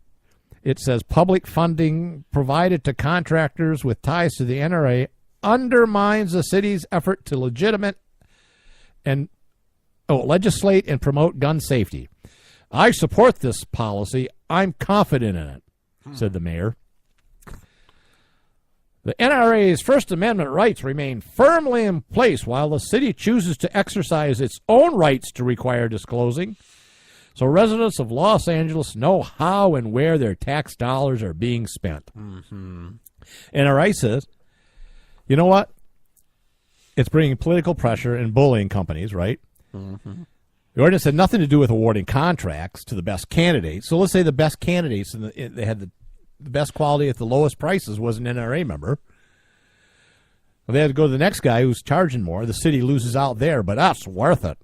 It says public funding provided to contractors with ties to the NRA undermines the city's effort to legislate and promote gun safety. I support this policy. I'm confident in it, said the mayor. The NRA's First Amendment rights remain firmly in place while the city chooses to exercise its own rights to require disclosing. So residents of Los Angeles know how and where their tax dollars are being spent. Mm-hmm. NRA says, you know what? It's bringing political pressure and bullying companies, right? Mm-hmm. The ordinance had nothing to do with awarding contracts to the best candidates. So let's say the best candidates, and they had the best quality at the lowest prices, was an NRA member. Well, they had to go to the next guy who's charging more. The city loses out there, but that's worth it.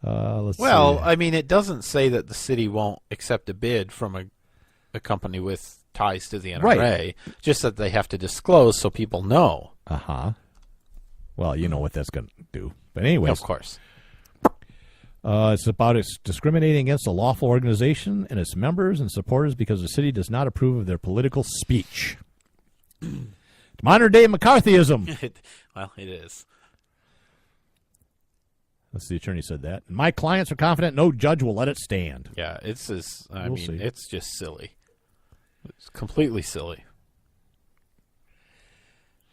Let's see. I mean, it doesn't say that the city won't accept a bid from a company with ties to the NRA. Right. Just that they have to disclose so people know. Uh-huh. Well, you know what that's going to do. But anyways. Of course. It's about discriminating against a lawful organization and its members and supporters because the city does not approve of their political speech. Modern-day McCarthyism. Well, it is. That's the attorney said that. My clients are confident no judge will let it stand. Yeah, it's just, We'll see. it's just silly. It's completely silly.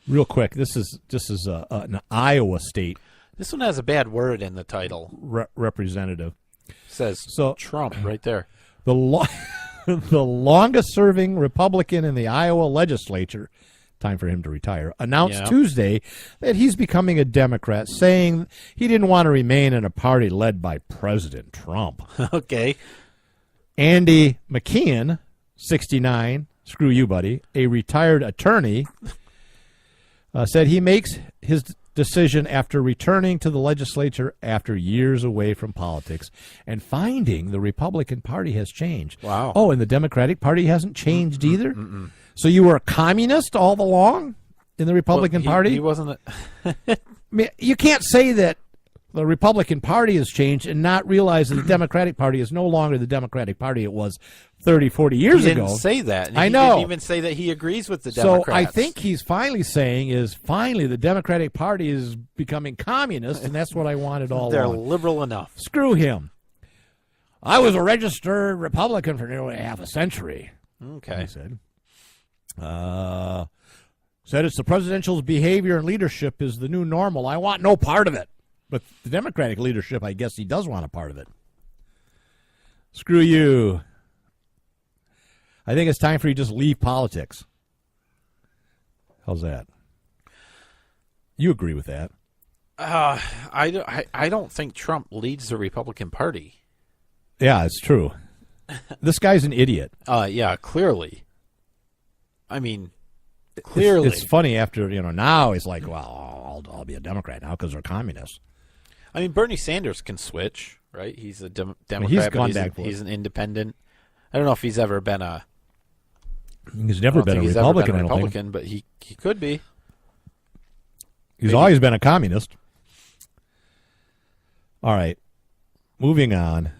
Real quick, this is an Iowa state This one has a bad word in the title. Representative. It says Trump right there. The longest-serving Republican in the Iowa legislature, time for him to retire, announced Tuesday that he's becoming a Democrat, saying he didn't want to remain in a party led by President Trump. Okay. Andy McKeon, 69, screw you, buddy, a retired attorney, said he makes his decision after returning to the legislature after years away from politics and finding the Republican Party has changed. Wow. Oh, and the Democratic Party hasn't changed either? So you were a communist all along in the Republican Party? He wasn't I mean, you can't say that the Republican Party has changed and not realize that the Democratic Party is no longer the Democratic Party it was 30, 40 years he ago. didn't say that. And I he know. didn't even say that he agrees with the Democrats. So I think he's finally saying finally the Democratic Party is becoming communist, and that's what I wanted all they're along. liberal enough. Screw him. I was a registered Republican for nearly half a century. Okay. He said. Said it's the presidential's behavior and leadership is the new normal. I want no part of it. But the Democratic leadership, I guess he does want a part of it. Screw you. I think it's time for you to just leave politics. How's that? You agree with that? I don't think Trump leads the Republican Party. Yeah, it's true. This guy's an idiot. Yeah, clearly. I mean, clearly. It's funny after, now he's like, well, I'll be a Democrat now because they're communists. I mean, Bernie Sanders can switch, right? He's a Democrat, he's but gone back for he's an independent. I don't know if he's ever been a... He's never been a Republican, I don't think. But he could be. He's always been a communist. All right. Moving on.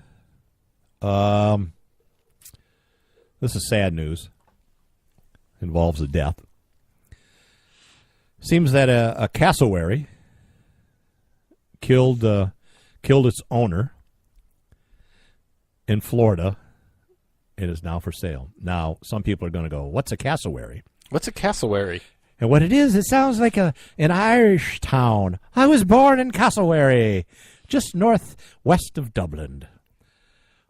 This is sad news. Involves a death. Seems that a cassowary killed its owner in Florida It is now for sale. Now, some people are going to go, what's a cassowary? What's a cassowary? And what it sounds like an Irish town. I was born in Cassowary, just northwest of Dublin.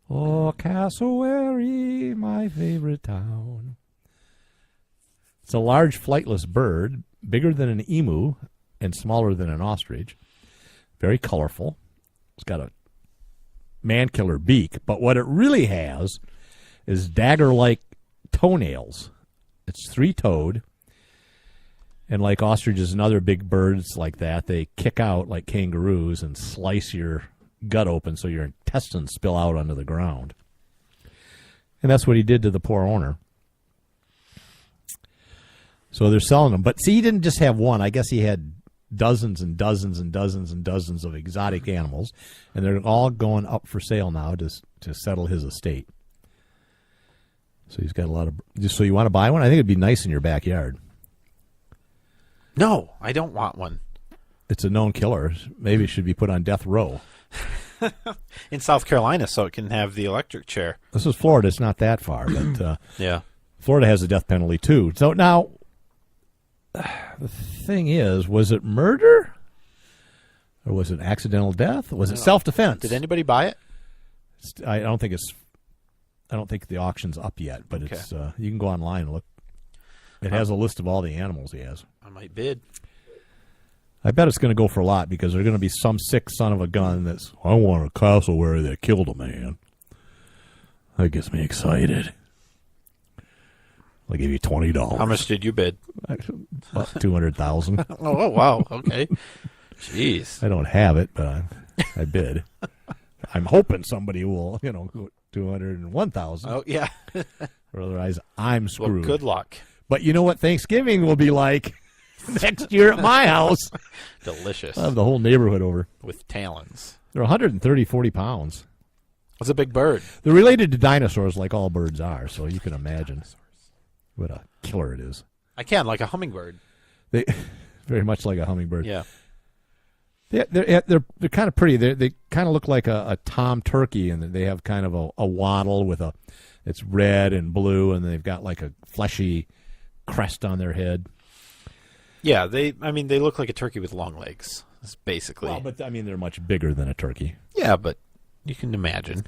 Oh, Cassowary, my favorite town. It's a large flightless bird, bigger than an emu and smaller than an ostrich. Very colorful. It's got a man-killer beak, but what it really has is dagger-like toenails. It's three-toed, and like ostriches and other big birds like that, they kick out like kangaroos and slice your gut open so your intestines spill out onto the ground. And that's what he did to the poor owner. So they're selling them. But see, he didn't just have one. I guess he had dozens and dozens and dozens and dozens of exotic animals, and they're all going up for sale now to settle his estate. So he's got a lot of... So you want to buy one? I think it'd be nice in your backyard. No, I don't want one. It's a known killer. Maybe it should be put on death row. In South Carolina, so it can have the electric chair. This is Florida. It's not that far, but Yeah. Florida has a death penalty too. So now, the thing is, was it murder? Or was it accidental death? Was it self-defense? Did anybody buy it? I don't think the auction's up yet, but Okay. it's you can go online and look. It has a list of all the animals he has. I might bid. I bet it's going to go for a lot because there's going to be some sick son of a gun that's, I want a cassowary that killed a man. That gets me excited. I'll give you $20. How much did you bid? About $200,000. Oh, wow. Okay. Jeez. I don't have it, but I bid. I'm hoping somebody will, go $201,000. Oh, yeah. Or otherwise, I'm Well, screwed. good luck. But you know what Thanksgiving will be like next year at my house? Delicious. I'll have the whole neighborhood over. With talons. They're 40 pounds. It's a big bird. They're related to dinosaurs like all birds are, so you can imagine what a killer it is. I can, like a hummingbird. They very much like a hummingbird. Yeah. They're kind of pretty. They kind of look like a tom turkey, and they have kind of a wattle with it's red and blue, and they've got like a fleshy crest on their head. Yeah, they look like a turkey with long legs. That's basically. Well, but they're much bigger than a turkey. Yeah, but you can imagine.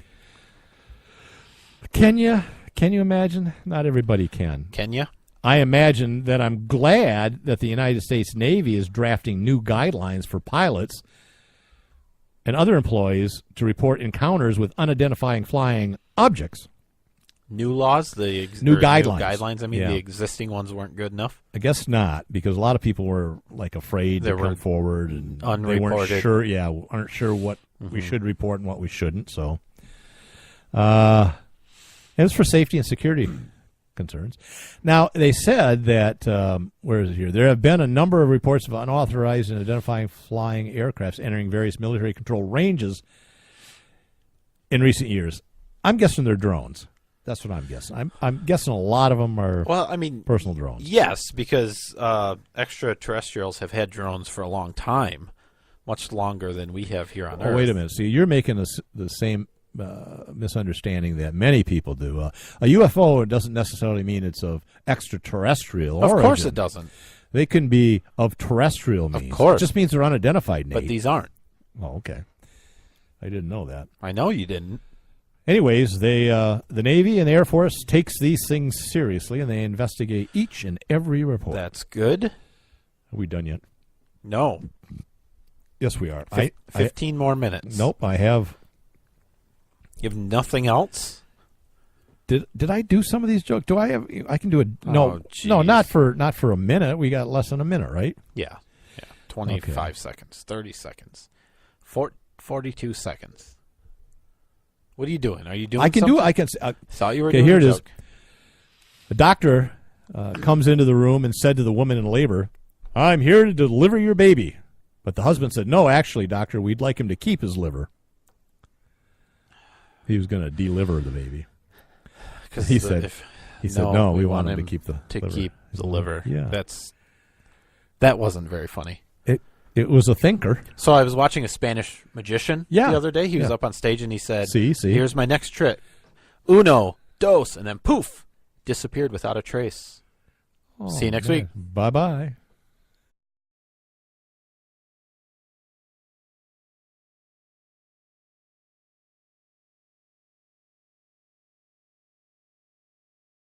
Can you imagine? Not everybody can. Can you? I imagine that I'm glad that the United States Navy is drafting new guidelines for pilots and other employees to report encounters with unidentifying flying objects. New laws? New guidelines. Guidelines. I mean, Yeah. the existing ones weren't good enough. I guess not, because a lot of people were afraid They to come were forward, and they weren't unreported. sure. Yeah, aren't sure what we should report and what we shouldn't. So, and it's for safety and security concerns. Now they said that where is it here? There have been a number of reports of unauthorized and identifying flying aircrafts entering various military control ranges in recent years. I'm guessing they're drones. That's what I'm guessing. I'm guessing a lot of them are personal drones. Yes, because extraterrestrials have had drones for a long time, much longer than we have here on Earth. Wait a minute. See, you're making the same misunderstanding that many people do. A UFO doesn't necessarily mean it's of extraterrestrial origin. Of course it doesn't. They can be of terrestrial means. Of course. It just means they're unidentified, Nate. But these aren't. Oh, okay. I didn't know that. I know you didn't. Anyways, the Navy and the Air Force takes these things seriously, and they investigate each and every report. That's good. Are we done yet? No. Yes, we are. 15 more minutes. Nope, I have. You have nothing else? Did I do some of these jokes? Do I have? I can do a no. Oh, No, geez. not for a minute. We got less than a minute, right? Yeah. 25 seconds, 30 seconds, 42 seconds. What are you doing? Are you doing? I can something? do. I can. Thought you were okay, doing here a it is. joke. The doctor comes into the room and said to the woman in labor, "I'm here to deliver your baby." But the husband said, "No, actually, doctor, we'd like him to keep his liver." He was going to deliver the baby. He said, "No, we want him to keep the liver." keep the liver. Yeah, that wasn't very funny. It was a thinker. So I was watching a Spanish magician Yeah. the other day. He was Yeah. up on stage and he said, See. "Here's my next trick: 1, dose, and then poof, disappeared without a trace. See you next week. Bye-bye.